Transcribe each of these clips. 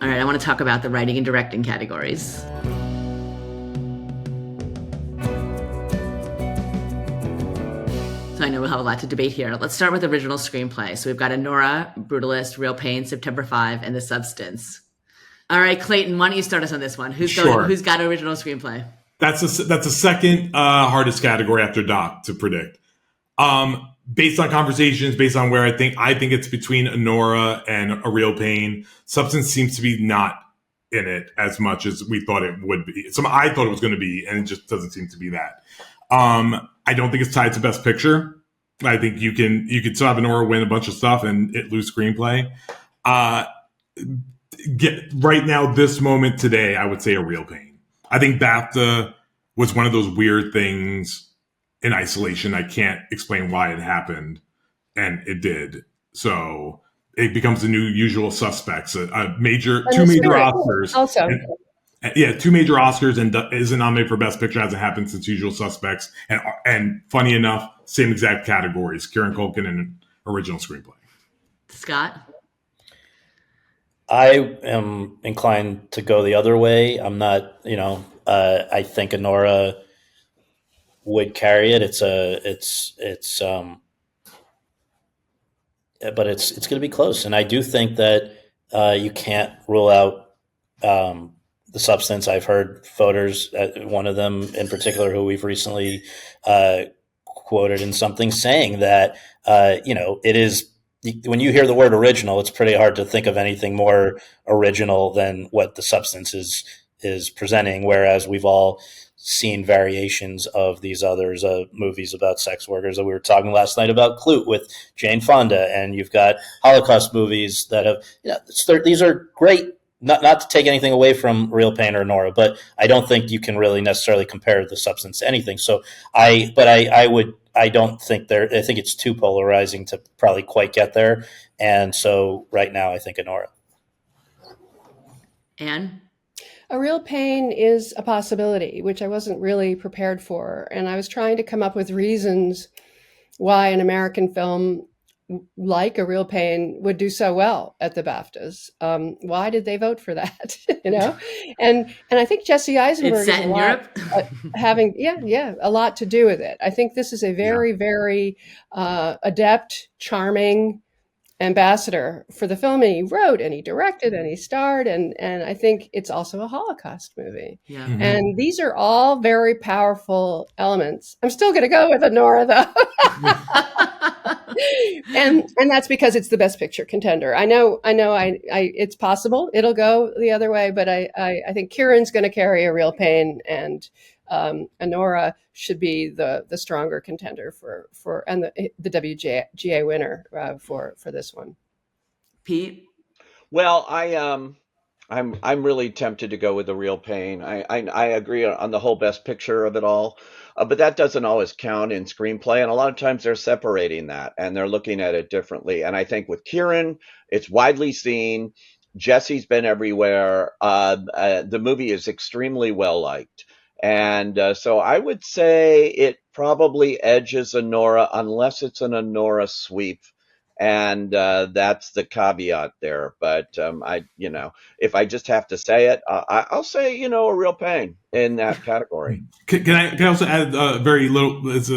All right, I want to talk about the writing and directing categories. So I know we'll have a lot to debate here. Let's start with original screenplay. So we've got Anora, Brutalist, Real Pain, September 5, and The Substance. All right, Clayton, why don't you start us on this one? Who's got original screenplay? That's the second hardest category after doc to predict. Based on conversations, based on where I think it's between Anora and A Real Pain. Substance seems to be not in it as much as we thought it would be. I thought it was going to be, and it just doesn't seem to be that. I don't think it's tied to Best Picture. I think you can still have Anora win a bunch of stuff and it lose screenplay. Right now, this moment today, I would say A Real Pain. I think BAFTA was one of those weird things in isolation. I can't explain why it happened, and it did. So it becomes the new Usual Suspects, two major Oscars. Also. Two major Oscars and isn't nominated for Best Picture. Hasn't happened since Usual Suspects. And funny enough, same exact categories, Kieran Culkin and Original Screenplay. Scott? I am inclined to go the other way. I'm not, I think Anora would carry it. But it's going to be close. And I do think that you can't rule out The Substance. I've heard voters, one of them in particular, who we've recently quoted in something, saying that, it is, when you hear the word original, it's pretty hard to think of anything more original than what The Substance is presenting, whereas we've all seen variations of these others, movies about sex workers. We were talking last night about Clute with Jane Fonda, and you've got Holocaust movies that have, these are great. Not to take anything away from Real Pain or Nora, but I don't think you can really necessarily compare The Substance to anything. So I don't think I think it's too polarizing to probably quite get there. And so right now I think Anora. Anne? A Real Pain is a possibility, which I wasn't really prepared for. And I was trying to come up with reasons why an American film like A Real Pain would do so well at the BAFTAs. Why did they vote for that? And I think Jesse Eisenberg it's set in Europe. Having a lot to do with it. I think this is a very, very adept, charming ambassador for the film, and he wrote and he directed and he starred, and I think it's also a Holocaust movie. Yeah. Mm-hmm. And these are all very powerful elements. I'm still going to go with Anora though. and that's because it's the Best Picture contender. I know it's possible it'll go the other way, but I think Kieran's going to carry A Real Pain, and Anora should be the stronger contender for and the WGA winner for this one. Pete? Well, I'm really tempted to go with The Real Pain. I agree on the whole Best Picture of it all, but that doesn't always count in screenplay, and a lot of times they're separating that and they're looking at it differently. And I think with Kieran, it's widely seen. Jesse's been everywhere. The movie is extremely well liked. And so I would say it probably edges Anora unless it's an Anora sweep. And that's the caveat there. But if I just have to say it, I'll say, A Real Pain in that category. Can I also add very little? It's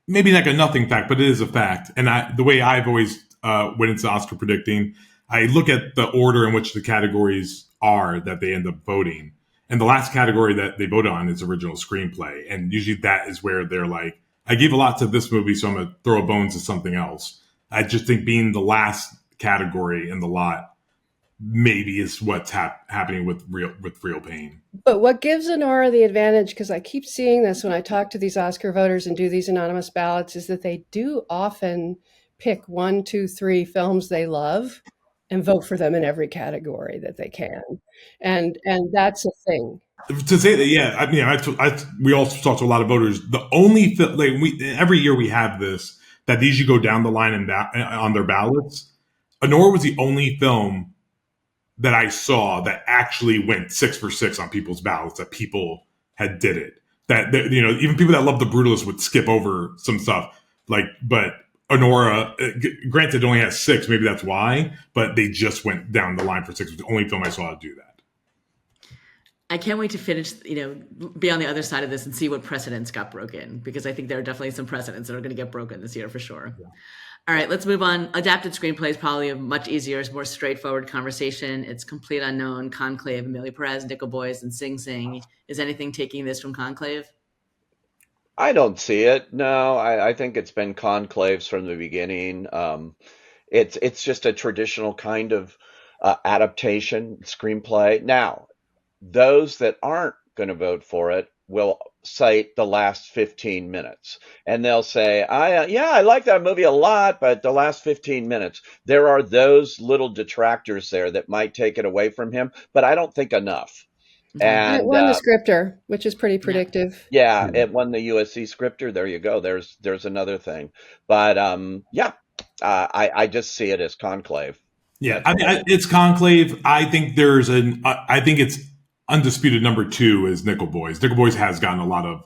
maybe like a nothing fact, but it is a fact. And the way I've always went into Oscar predicting, I look at the order in which the categories are that they end up voting. And the last category that they vote on is original screenplay. And usually that is where they're like, I gave a lot to this movie, so I'm going to throw a bones to something else. I just think being the last category in the lot maybe is what's happening with Real Pain. But what gives Anora the advantage, because I keep seeing this when I talk to these Oscar voters and do these anonymous ballots, is that they do often pick 1, 2, 3 films they love and vote for them in every category that they can. And that's a thing. To say that, we also talk to a lot of voters. The only every year we have this, that these you go down the line and on their ballots. Anora was the only film that I saw that actually went 6 for 6 on people's ballots, that people had did it. That even people that love The Brutalist would skip over some stuff. But Anora, granted, it only has 6. Maybe that's why, but they just went down the line for 6. It was the only film I saw to do that. I can't wait to finish, be on the other side of this and see what precedents got broken, because I think there are definitely some precedents that are going to get broken this year for sure. Yeah. All right, let's move on. Adapted screenplay is probably a much easier, more straightforward conversation. It's Complete Unknown, Conclave, Amelia Perez, Nickel Boys, and Sing Sing. Is anything taking this from Conclave? I don't see it. No, I think it's been conclaves from the beginning. It's just a traditional kind of adaptation screenplay. Now, those that aren't going to vote for it will cite the last 15 minutes, and they'll say, I like that movie a lot, but the last 15 minutes. There are those little detractors there that might take it away from him, but I don't think enough. And it won the Scripter, which is pretty predictive. Yeah, it won the USC Scripter. There you go. There's another thing. But I just see it as conclave. Yeah, it's conclave. I think it's undisputed number 2 is Nickel Boys. Nickel Boys has gotten a lot of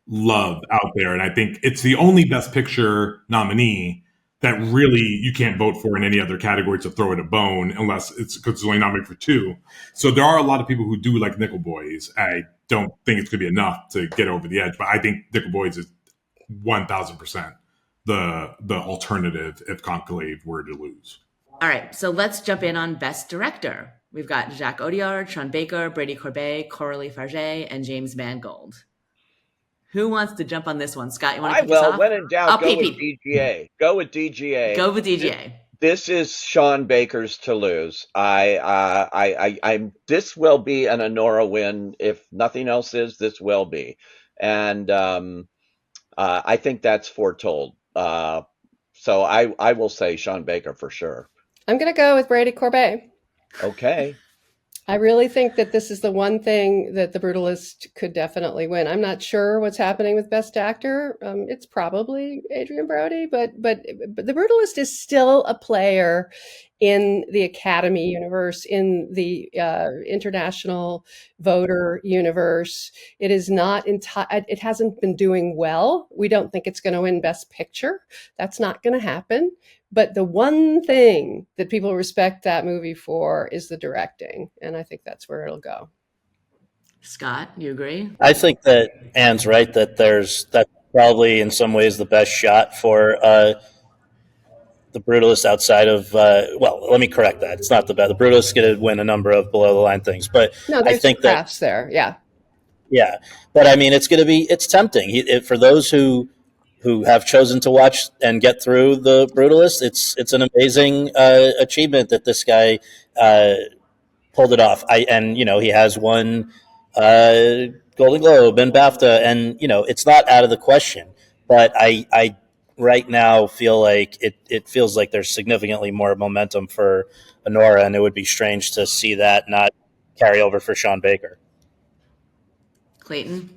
love out there, and I think it's the only Best Picture nominee that really you can't vote for in any other category to throw it a bone unless it's because it's only nominated for 2. So there are a lot of people who do like Nickel Boys. I don't think it's going to be enough to get over the edge, but I think Nickel Boys is 1,000% the alternative if Conclave were to lose. All right, so let's jump in on Best Director. We've got Jacques Audiard, Sean Baker, Brady Corbet, Coralie Farge, and James Mangold. Who wants to jump on this one? Scott, you want to kick us off? When in doubt, go with DGA. Go with DGA. Go with DGA. This is Sean Baker's to lose. This will be an Anora win. If nothing else is, this will be. And I think that's foretold. So I will say Sean Baker for sure. I'm going to go with Brady Corbet. Okay. I really think that this is the one thing that The Brutalist could definitely win. I'm not sure what's happening with Best Actor. It's probably Adrian Brody, but The Brutalist is still a player in the Academy universe, in the international voter universe. It is not it hasn't been doing well. We don't think it's going to win Best Picture. That's not going to happen. But the one thing that people respect that movie for is the directing. And I think that's where it'll go. Scott, you agree? I think that Anne's right that that's probably in some ways the best shot for The Brutalist outside of, let me correct that. It's not the best. The Brutalist is going to win a number of below the line things. But no, there's I think crafts there. Yeah. Yeah. But I mean, it's tempting. For those who have chosen to watch and get through The Brutalist, it's an amazing achievement that this guy pulled it off. He has won Golden Globe and BAFTA, and it's not out of the question. But I right now feel like it feels like there's significantly more momentum for Anora, and it would be strange to see that not carry over for Sean Baker. Clayton?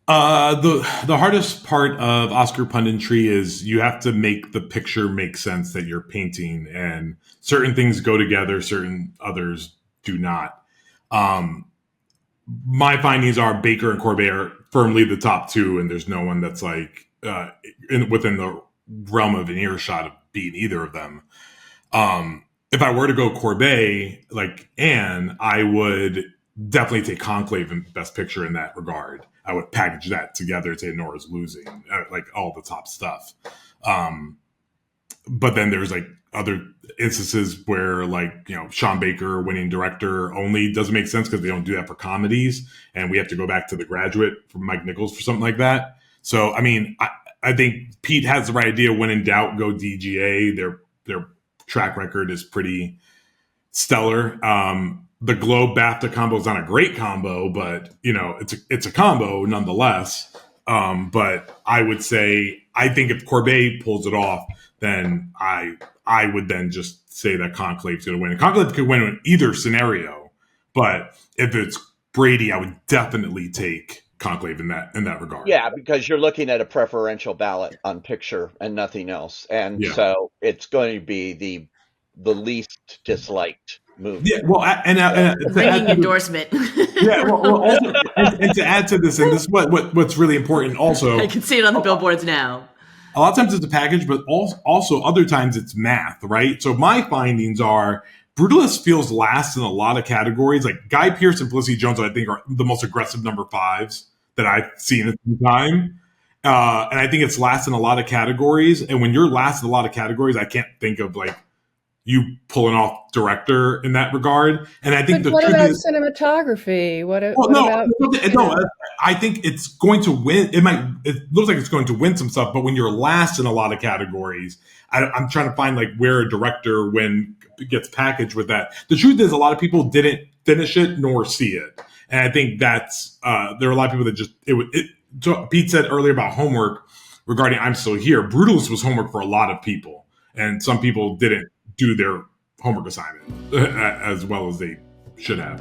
The hardest part of Oscar punditry is you have to make the picture make sense that you're painting, and certain things go together, certain others do not. My findings are Baker and Corbet are firmly the top 2, and there's no one that's like within the realm of an earshot of beating either of them. If I were to go Corbet, like Anne, I would definitely take Conclave in Best Picture in that regard. I would package that together to say Nora's losing, like all the top stuff. But then there's like other instances where Sean Baker winning director only doesn't make sense because they don't do that for comedies. And we have to go back to The Graduate from Mike Nichols for something like that. So, I mean, I think Pete has the right idea. When in doubt, go DGA. Their track record is pretty stellar. The Globe BAFTA combo is not a great combo, but it's a combo nonetheless. But I would say I think if Corbet pulls it off, then I would then just say that Conclave's going to win. And Conclave could win in either scenario, but if it's Brady, I would definitely take Conclave in that regard. Yeah, because you're looking at a preferential ballot on picture and nothing else, and so it's going to be the least disliked movie. Yeah, well, ringing endorsement. Yeah, well, also, and to add to this, and this is what's really important. Also, I can see it on the billboards now. a lot of times it's a package, but also other times it's math, right? So my findings are Brutalist feels last in a lot of categories. Like Guy Pearce and Felicity Jones, I think, are the most aggressive number fives that I've seen at the time. And I think it's last in a lot of categories. And when you're last in a lot of categories, I can't think of like you pulling off director in that regard. And I think But the what truth about is, cinematography? What no, about no, I think it's going to win. It looks like it's going to win some stuff, but when you're last in a lot of categories, I'm trying to find like where a director when it gets packaged with that. The truth is, a lot of people didn't finish it nor see it, and I think that's there are a lot of people that just so Pete said earlier about homework regarding I'm Still Here. Brutalist was homework for a lot of people, and some people didn't do their homework assignment as well as they should have.